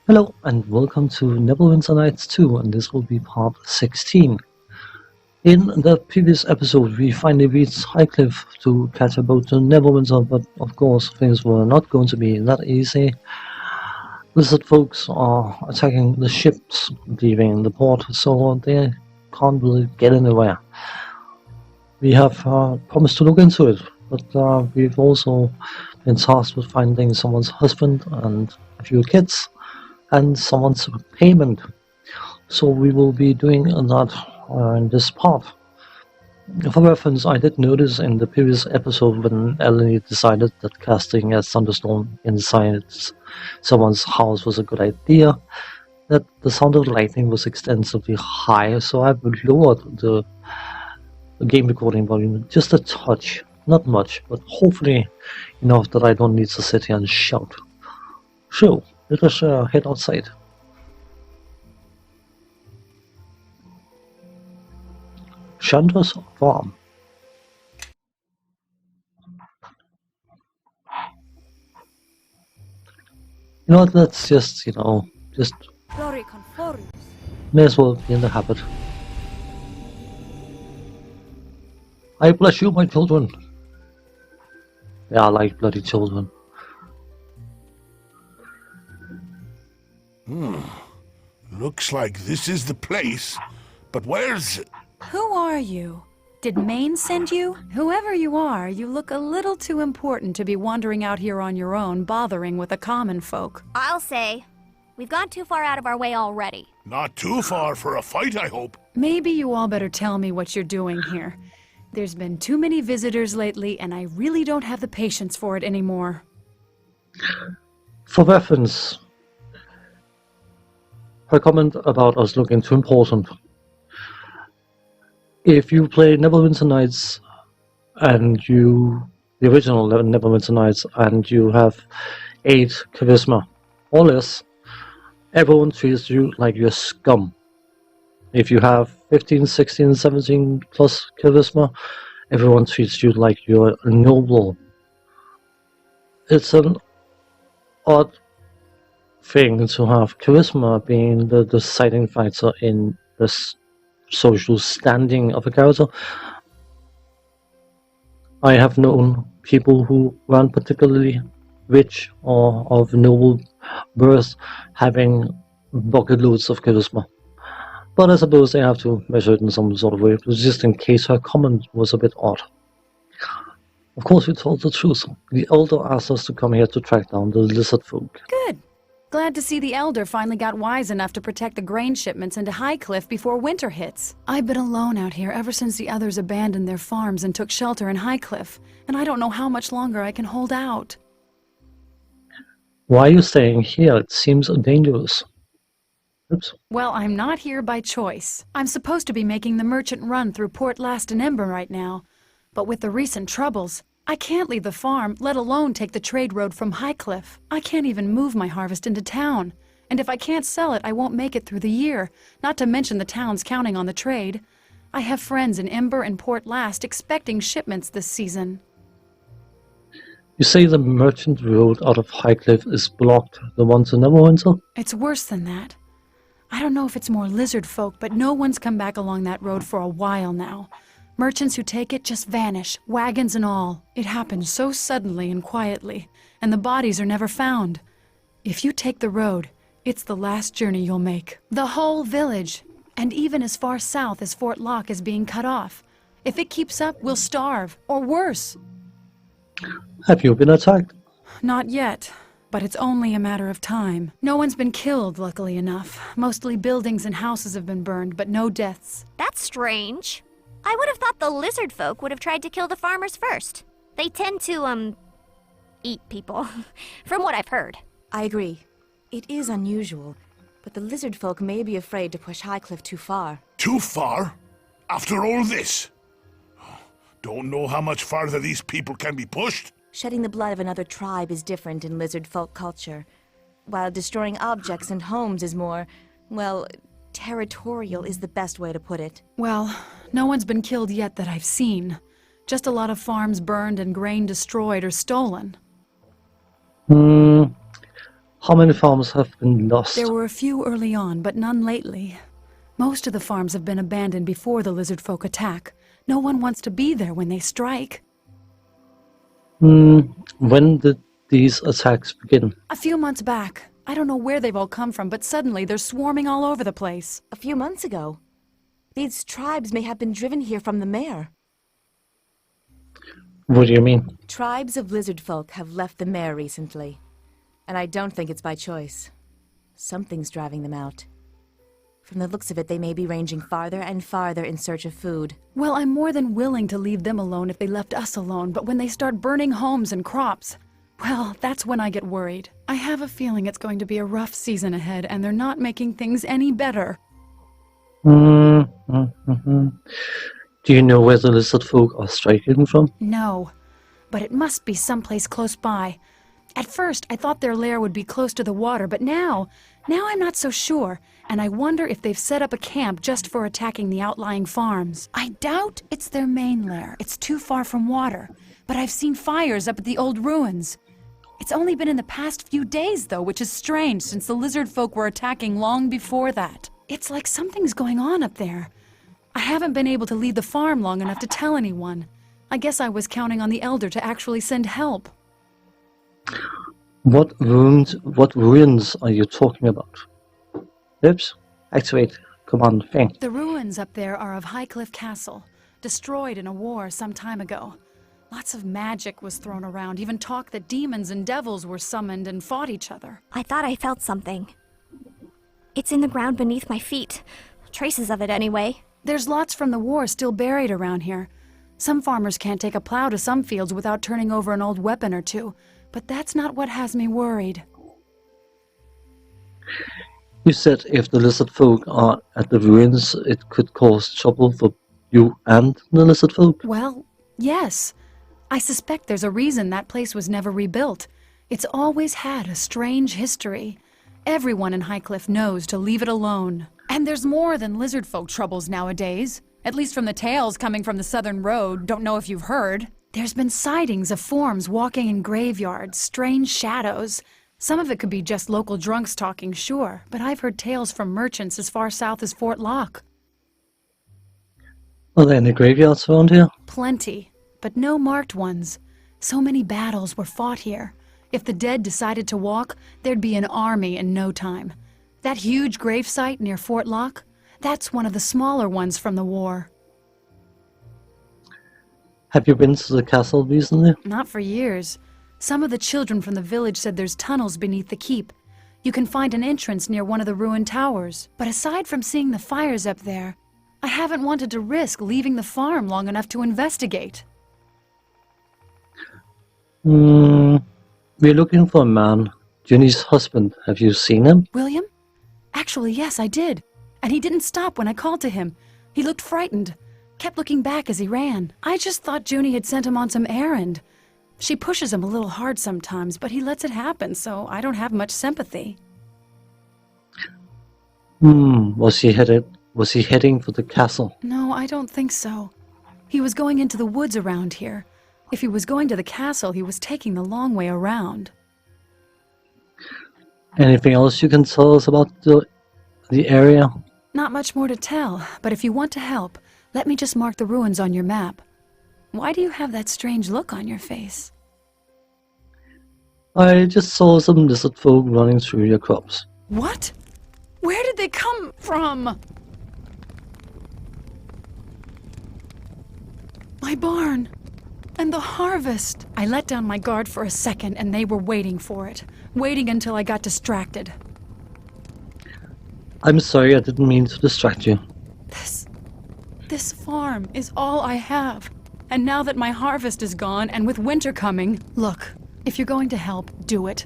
Hello and welcome to Neverwinter Nights 2, and this will be part 16. In the previous episode we finally reached Highcliff to catch a boat to Neverwinter, but of course things were not going to be that easy. Lizard folks are attacking the ships leaving the port, so they can't really get anywhere. We have promised to look into it, but we've also been tasked with finding someone's husband and a few kids, and someone's payment. So we will be doing that in this part. For reference, I did notice in the previous episode when Eleni decided that casting a thunderstorm inside someone's house was a good idea, that the sound of lightning was extensively high, so I lowered the game recording volume just a touch. Not much, but hopefully enough that I don't need to sit here and shout. So, let us head outside. Chandra's farm. You know what, let's just may as well be in the habit. I bless you, my children. They are like bloody children. Looks like this is the place, but where's... Who are you? Did Maine send you? Whoever you are, you look a little too important to be wandering out here on your own, bothering with the common folk. I'll say, we've gone too far out of our way already. Not too far for a fight, I hope. Maybe you all better tell me what you're doing here. There's been too many visitors lately, and I really don't have the patience for it anymore. For reference, her comment about us looking too important. If you play Neverwinter Nights and the original Neverwinter Nights, and you have 8 charisma or less, everyone treats you like you're scum. If you have 15, 16, 17 plus charisma, everyone treats you like you're a noble. It's an odd thing to have charisma being the deciding factor in this social standing of a character. I have known people who weren't particularly rich or of noble birth having bucket loads of charisma. But I suppose they have to measure it in some sort of way, just in case her comment was a bit odd. Of course we told the truth. The Elder asked us to come here to track down the lizard folk. Good. Glad to see the Elder finally got wise enough to protect the grain shipments into Highcliff before winter hits. I've been alone out here ever since the others abandoned their farms and took shelter in Highcliff, and I don't know how much longer I can hold out. Why are you staying here? It seems dangerous. Oops. Well, I'm not here by choice. I'm supposed to be making the merchant run through Port Last and Ember right now. But with the recent troubles, I can't leave the farm, let alone take the trade road from Highcliff. I can't even move my harvest into town. And if I can't sell it, I won't make it through the year, not to mention the town's counting on the trade. I have friends in Ember and Port Last expecting shipments this season. You say the merchant road out of Highcliff is blocked, the one to Neverwinter? It's worse than that. I don't know if it's more lizard folk, but no one's come back along that road for a while now. Merchants who take it just vanish, wagons and all. It happens so suddenly and quietly, and the bodies are never found. If you take the road, it's the last journey you'll make. The whole village, and even as far south as Fort Locke, is being cut off. If it keeps up, we'll starve, or worse. Have you been attacked? Not yet, but it's only a matter of time. No one's been killed, luckily enough. Mostly buildings and houses have been burned, but no deaths. That's strange. I would have thought the lizard folk would have tried to kill the farmers first. They tend to, eat people, from what I've heard. I agree. It is unusual, but the lizard folk may be afraid to push Highcliff too far. Too far? After all this? Don't know how much farther these people can be pushed. Shedding the blood of another tribe is different in lizard folk culture, while destroying objects and homes is more, well, territorial is the best way to put it. Well, no one's been killed yet that I've seen. Just a lot of farms burned and grain destroyed or stolen. How many farms have been lost? There were a few early on, but none lately. Most of the farms have been abandoned before the lizard folk attack. No one wants to be there when they strike. When did these attacks begin? A few months back. I don't know where they've all come from, but suddenly they're swarming all over the place. A few months ago. These tribes may have been driven here from the mayor. What do you mean? Tribes of lizard folk have left the mayor recently. And I don't think it's by choice. Something's driving them out. From the looks of it, they may be ranging farther and farther in search of food. Well, I'm more than willing to leave them alone if they left us alone, but when they start burning homes and crops, well, that's when I get worried. I have a feeling it's going to be a rough season ahead, and they're not making things any better. Do you know where the lizard folk are striking from? No, but it must be someplace close by. At first, I thought their lair would be close to the water, but now I'm not so sure, and I wonder if they've set up a camp just for attacking the outlying farms. I doubt it's their main lair. It's too far from water, but I've seen fires up at the old ruins. It's only been in the past few days, though, which is strange since the lizard folk were attacking long before that. It's like something's going on up there. I haven't been able to leave the farm long enough to tell anyone. I guess I was counting on the elder to actually send help. What ruins are you talking about? Oops, activate command thing. The ruins up there are of Highcliffe Castle, destroyed in a war some time ago. Lots of magic was thrown around, even talk that demons and devils were summoned and fought each other. I thought I felt something. It's in the ground beneath my feet. Traces of it, anyway. There's lots from the war still buried around here. Some farmers can't take a plow to some fields without turning over an old weapon or two, but that's not what has me worried. You said if the lizard folk are at the ruins, it could cause trouble for you and the lizard folk? Well, yes. I suspect there's a reason that place was never rebuilt. It's always had a strange history. Everyone in Highcliffe knows to leave it alone. And there's more than lizard folk troubles nowadays. At least from the tales coming from the southern road. Don't know if you've heard. There's been sightings of forms walking in graveyards, strange shadows. Some of it could be just local drunks talking, sure, but I've heard tales from merchants as far south as Fort Lock. Are there any graveyards around here? Plenty, but no marked ones. So many battles were fought here. If the dead decided to walk, there'd be an army in no time. That huge gravesite near Fort Lock, that's one of the smaller ones from the war. Have you been to the castle recently? Not for years. Some of the children from the village said there's tunnels beneath the keep. You can find an entrance near one of the ruined towers. But aside from seeing the fires up there, I haven't wanted to risk leaving the farm long enough to investigate. We're looking for a man. Jenny's husband. Have you seen him? William? Actually, yes, I did. And he didn't stop when I called to him. He looked frightened. Kept looking back as he ran. I just thought Junie had sent him on some errand. She pushes him a little hard sometimes, but he lets it happen, so I don't have much sympathy. Was he heading for the castle? No, I don't think so. He was going into the woods around here. If he was going to the castle, he was taking the long way around. Anything else you can tell us about the area? Not much more to tell, but if you want to help, let me just mark the ruins on your map. Why do you have that strange look on your face? I just saw some lizard folk running through your crops. What? Where did they come from? My barn. And the harvest. I let down my guard for a second and they were waiting for it. Waiting until I got distracted. I'm sorry, I didn't mean to distract you. This farm is all I have. And now that my harvest is gone, and with winter coming... Look, if you're going to help, do it.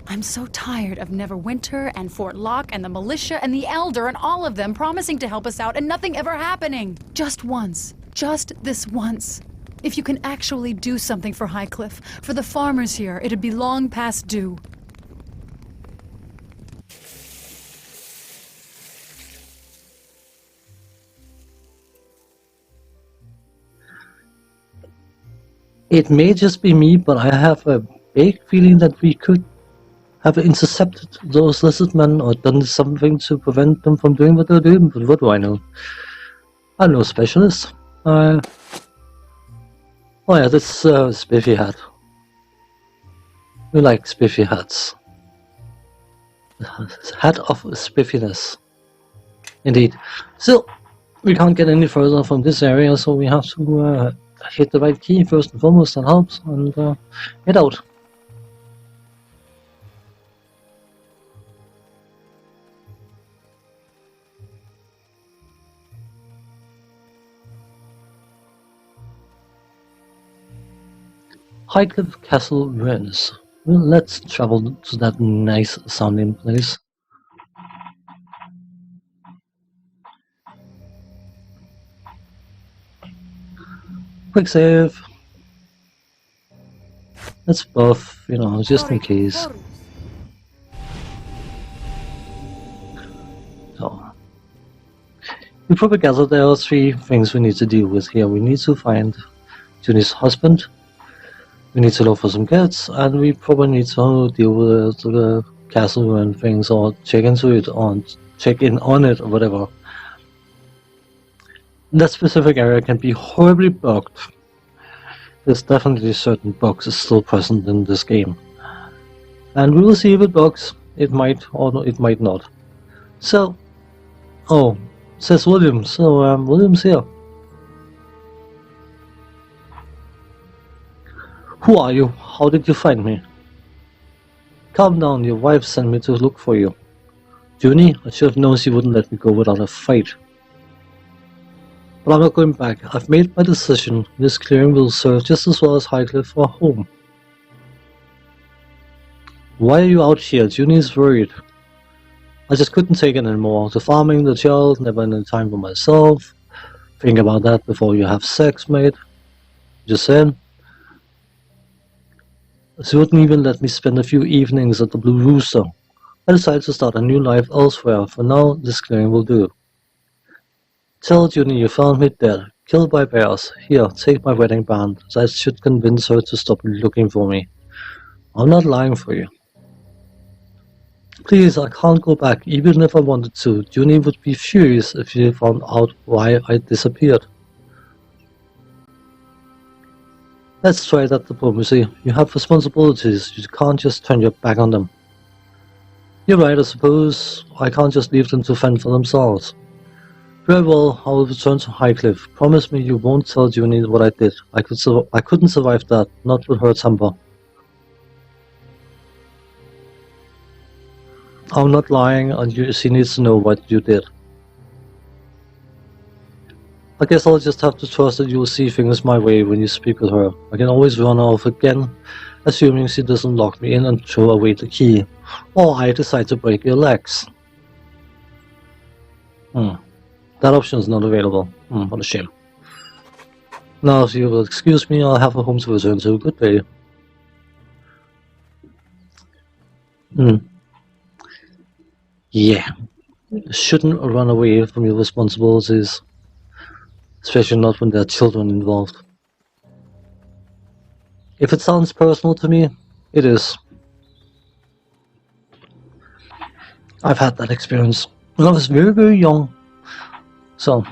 I'm so tired of Neverwinter, and Fort Lock, and the militia, and the Elder, and all of them promising to help us out, and nothing ever happening. Just once. Just this once. If you can actually do something for Highcliffe, for the farmers here, it'd be long past due. It may just be me, but I have a vague feeling that we could have intercepted those lizard men or done something to prevent them from doing what they're doing, but what do I know? I'm no specialist. Oh yeah, this spiffy hat. We like spiffy hats. Hat of spiffiness. Indeed. Still, we can't get any further from this area, so we have to hit the right key first and foremost. That helps, and head out. Highcliffe Castle ruins. Well, let's travel to that nice sounding place. Quick save. Let's buff, you know, just in case. So, we probably gathered there are 3 things we need to deal with here. We need to find Junie's husband. We need to look for some kids, and we probably need to deal with the castle and things, or check into it, or check in on it, or whatever. That specific area can be horribly bugged. There's definitely certain bugs still present in this game. And we will see if it bugs. It might, or it might not. So, oh, says William, so William's here. Who are you? How did you find me? Calm down, your wife sent me to look for you. Junie, I should have known she wouldn't let me go without a fight. But I'm not going back. I've made my decision. This clearing will serve just as well as Highcliffe for a home. Why are you out here? Junie's worried. I just couldn't take it anymore. The farming, the child, never any time for myself. Think about that before you have sex, mate. Just saying. She wouldn't even let me spend a few evenings at the Blue Rooster. I decided to start a new life elsewhere. For now, this clearing will do. Tell Junie you found me dead, killed by bears. Here, take my wedding band. That should convince her to stop looking for me. I'm not lying for you. Please, I can't go back, even if I wanted to. Junie would be furious if she found out why I disappeared. Let's try that diplomacy. You have responsibilities. You can't just turn your back on them. You're right, I suppose. I can't just leave them to fend for themselves. Very well, I will return to Highcliffe. Promise me you won't tell Junie what I did. I couldn't survive that, not with her temper. I'm not lying, and she needs to know what you did. I guess I'll just have to trust that you'll see things my way when you speak with her. I can always run off again, assuming she doesn't lock me in and throw away the key. Or I decide to break your legs. That option is not available. What a shame. Now, if you will excuse me, I'll have a home to return to. Good day. Yeah. Shouldn't run away from your responsibilities. Especially not when there are children involved. If it sounds personal to me, it is. I've had that experience when I was very, very young. So,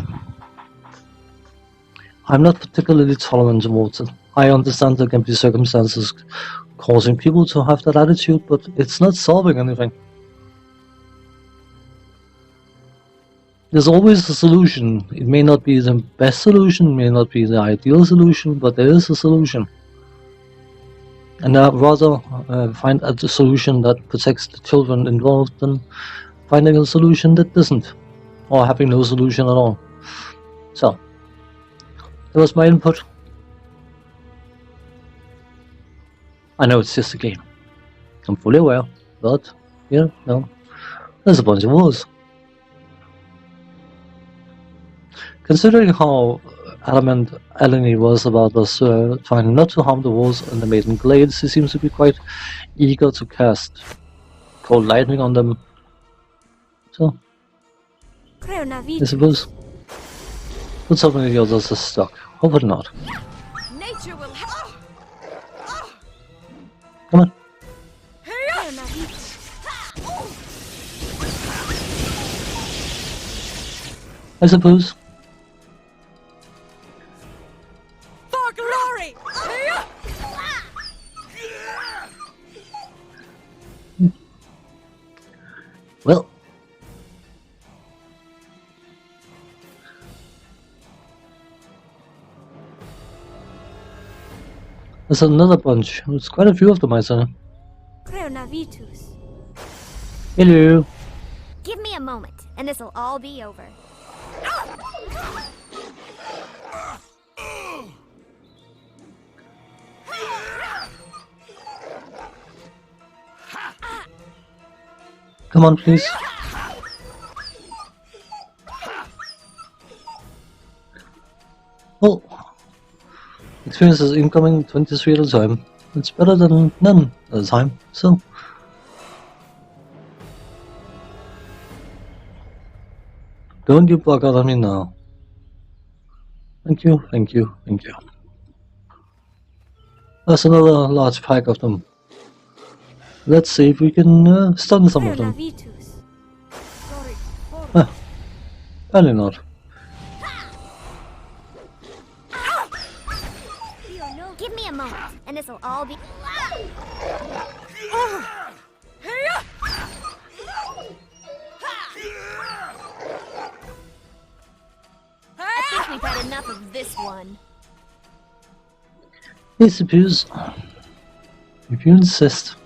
I'm not particularly tolerant towards it. I understand there can be circumstances causing people to have that attitude, but it's not solving anything. There's always a solution. It may not be the best solution, it may not be the ideal solution, but there is a solution. And I'd rather find a solution that protects the children involved than finding a solution that doesn't, or having no solution at all. So, that was my input. I know it's just a game. I'm fully aware, but, there's a bunch of rules. Considering how adamant Eleni was about us trying not to harm the wolves in the Maiden Glades, she seems to be quite eager to cast cold lightning on them. So, I suppose. But so many of the others are stuck. Hopefully not. Nature will Come on. I suppose. For glory! Well. There's another bunch. There's quite a few of them, I said. Creonavitus. Hello. Give me a moment, and this'll all be over. Come on, please. Oh. Experience is incoming 23 at a time. It's better than none at a time, so. Don't you bug out on me now. Thank you, thank you, thank you. There's another large pack of them. Let's see if we can stun some of them. Creonavitus. Apparently not. Give me a moment, and this'll all be. I think we've had enough of this one. I suppose. If you insist.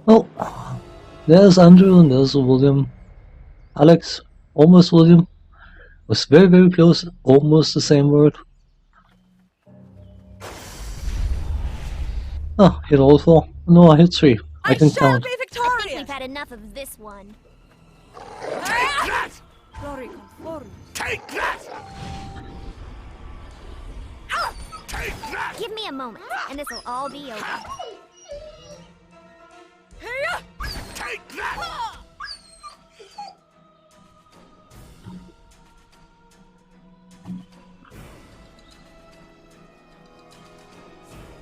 Oh, there's Andrew and there's William. Alex, almost William. Was very, very close, almost the same word. Oh, hit all four. No, I hit three. I can count. Be I think victorious! we've had enough of this one. That! Take that! Take that! Give me a moment, and this'll all be over. Take that!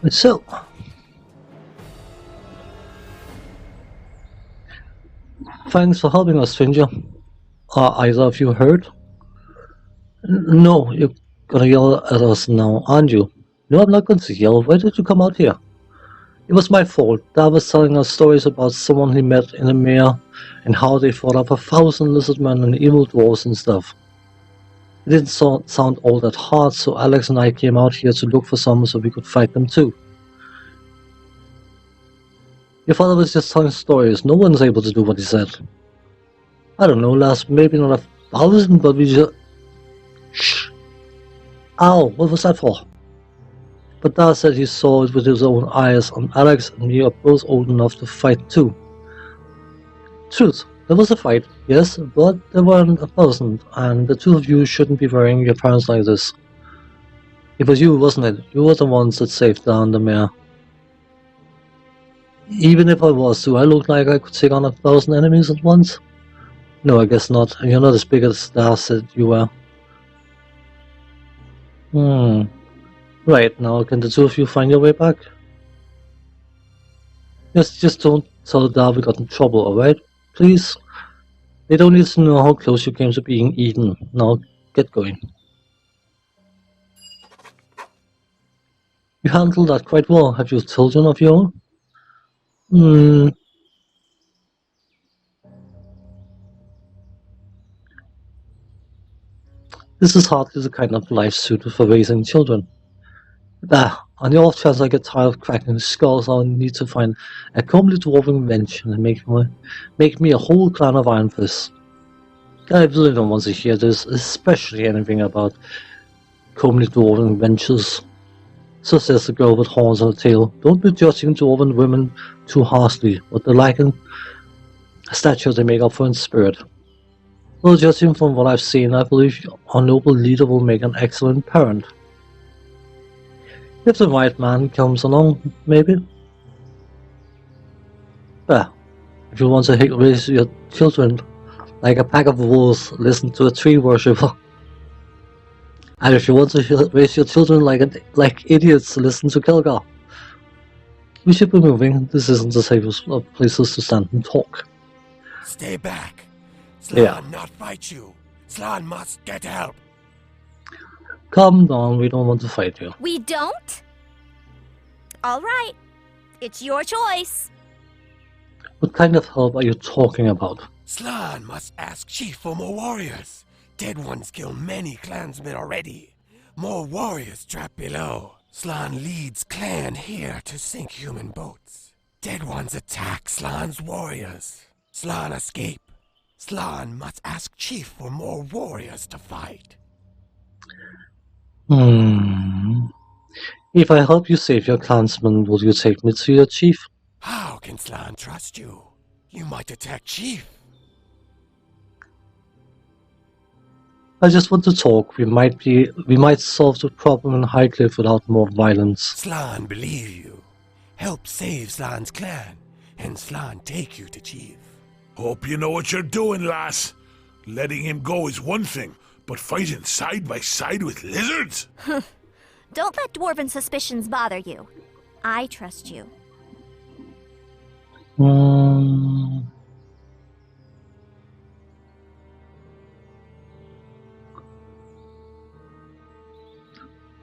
So, thanks for helping us, stranger. Are either of you hurt? No, you're gonna yell at us now, aren't you? No, I'm not going to yell. Why did you come out here? It was my fault. Dad was telling us stories about someone he met in the mirror and how they fought up 1,000 lizard men and evil dwarves and stuff. It didn't sound all that hard, so Alex and I came out here to look for some so we could fight them too. Your father was just telling stories. No one's able to do what he said. I don't know, lass, maybe not 1,000, but we just... Shh! Ow, what was that for? But Dad said he saw it with his own eyes, and Alex and me are both old enough to fight too. Truth, there was a fight, yes, but there weren't 1,000, and the two of you shouldn't be worrying your parents like this. It was you, wasn't it? You were the ones that saved down the mare. Even if I was, do I look like I could take on 1,000 enemies at once? No, I guess not, and you're not as big as Dad said you were. Right, now can the two of you find your way back? Just don't tell Dad we got in trouble, alright? Please? They don't need to know how close you came to being eaten. Now, get going. You handled that quite well. Have you children of your own? This is hardly the kind of life suited for raising children. On the off chance I get tired of cracking skulls, I'll need to find a comely dwarven wench and make me a whole clan of Iron Fists. I really don't want to hear this, especially anything about comely dwarven wenches. So says the girl with horns on her tail. Don't be judging dwarven women too harshly, but the liking stature they make up for in spirit. Well, judging from what I've seen, I believe our noble leader will make an excellent parent. If the right man comes along, maybe. But if you want to raise your children like a pack of wolves, listen to a tree worshipper. And if you want to raise your children like idiots, listen to Kelgar. We should be moving. This isn't the safest of places to stand and talk. Stay back. Yeah. not fight you. Slan must get help. Calm down, we don't want to fight you. We don't? All right. It's your choice. What kind of help are you talking about? Slan must ask Chief for more warriors. Dead ones kill many clansmen already. More warriors trapped below. Slan leads clan here to sink human boats. Dead ones attack Slan's warriors. Slan escape. Slan must ask Chief for more warriors to fight. If I help you save your clansmen, will you take me to your chief? How can Slan trust you? You might attack Chief. I just want to talk. We might solve the problem in Highcliff without more violence. Slan believe you. Help save Slan's clan, and Slan take you to Chief. Hope you know what you're doing, lass. Letting him go is one thing, but fighting side by side with lizards? Don't let dwarven suspicions bother you. I trust you.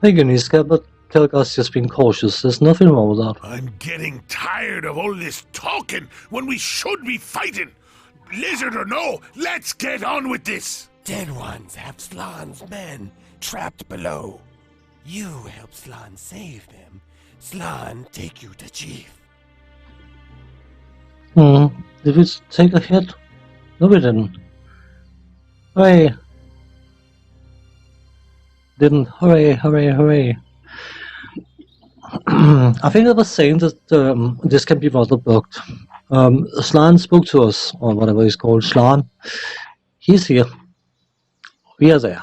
Hey, Guniska, but Kelgar's just being cautious. There's nothing wrong with that. I'm getting tired of all this talking when we should be fighting. Lizard or no, let's get on with this. Dead ones have Slan's men trapped below. You help Slan save them. Slan take you to Chief. Did we take a hit? No, we didn't. Hooray! Didn't. Hooray, hooray, hooray. I think I was saying that this can be rather bugged. Slan spoke to us, or whatever he's called, Slan. He's here. We are there.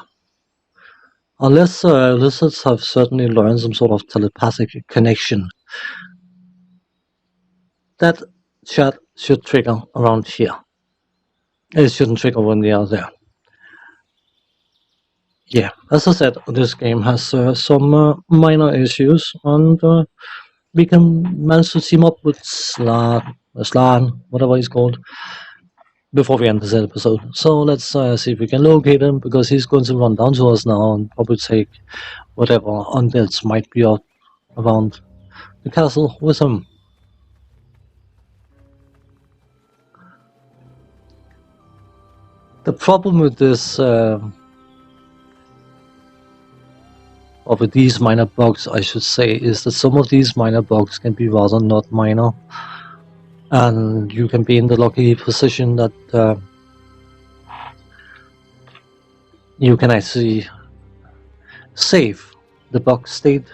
Unless lizards have certainly learned some sort of telepathic connection. That chat should trigger around here. It shouldn't trigger when they are there. Yeah, as I said, this game has some minor issues, and we can manage to team up with Slan, whatever he's called, before we end this episode. So let's see if we can locate him, because he's going to run down to us now and probably take whatever undeads might be out around the castle with him. The problem with this, or with these minor bugs, I should say, is that some of these minor bugs can be rather not minor, and you can be in the lucky position that you can actually save the bug state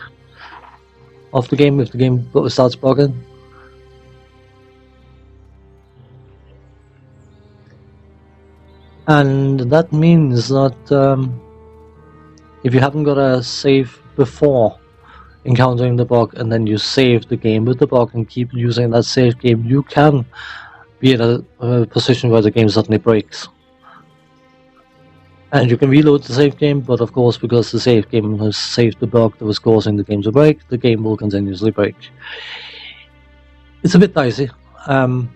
of the game if the game starts bugging. And that means that if you haven't got a save before encountering the bug, and then you save the game with the bug and keep using that save game, you can be in a position where the game suddenly breaks. And you can reload the save game, but of course, because the save game has saved the bug that was causing the game to break, the game will continuously break. It's a bit dicey, and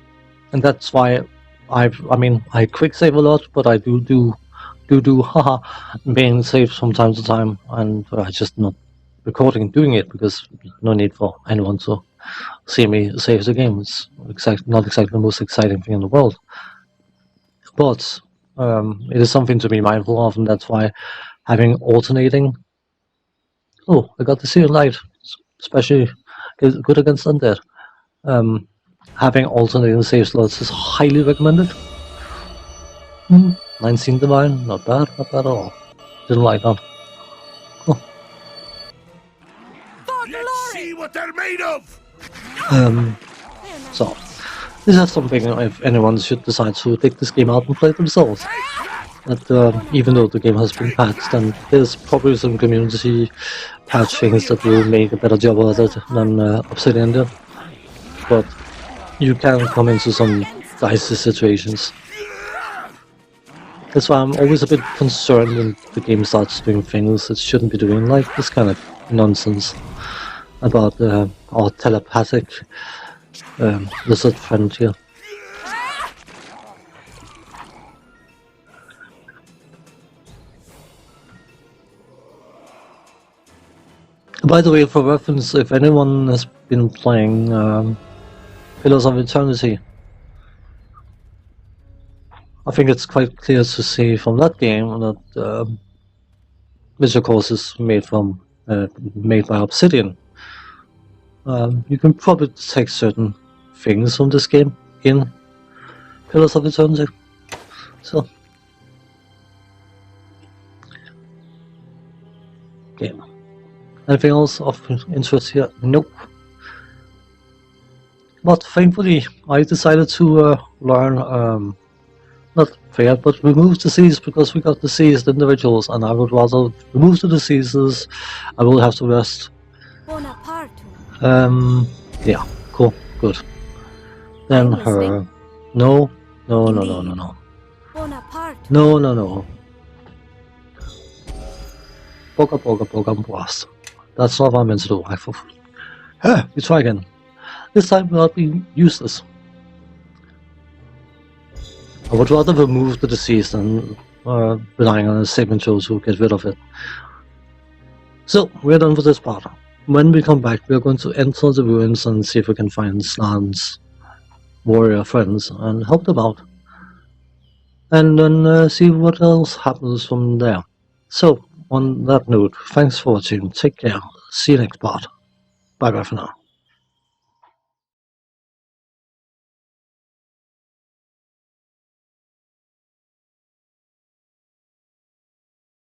that's why I quick save a lot, but I do haha being saved from time to time, and I just not recording and doing it because no need for anyone to see me save the game. It's not exactly the most exciting thing in the world, but it is something to be mindful of, and that's why having alternating. Oh, I got the seal light, especially good against undead. Having alternating save slots is highly recommended. 19 divine, not bad at all. Didn't like that. Cool. Let's see what they're made of. So this is something if anyone should decide to take this game out and play it themselves. That even though the game has been patched, and there's probably some community patch things that will make a better job of it than Obsidian did, but you can come into some dicey situations. That's why I'm always a bit concerned when the game starts doing things it shouldn't be doing, like this kind of nonsense about our telepathic lizard friend here. By the way, for reference, if anyone has been playing Pillars of Eternity, I think it's quite clear to see from that game that which of course is made by Obsidian. You can probably take certain things from this game in Pillars of Eternity. So, game. Anything else of interest here? Nope. But thankfully, I decided to learn, not fair, but remove disease, because we got diseased individuals, and I would rather remove the diseases. I will have to rest. Yeah, cool, good. Then her. No. No. Boga blast. That's not what I'm meant to do. We try again. This time without being useless. I would rather remove the disease than relying on a saving throw to get rid of it. So, we're done with this part. When we come back, we're going to enter the ruins and see if we can find Slan's warrior friends and help them out. And then see what else happens from there. So, on that note, thanks for watching, take care, see you next part. Bye bye for now.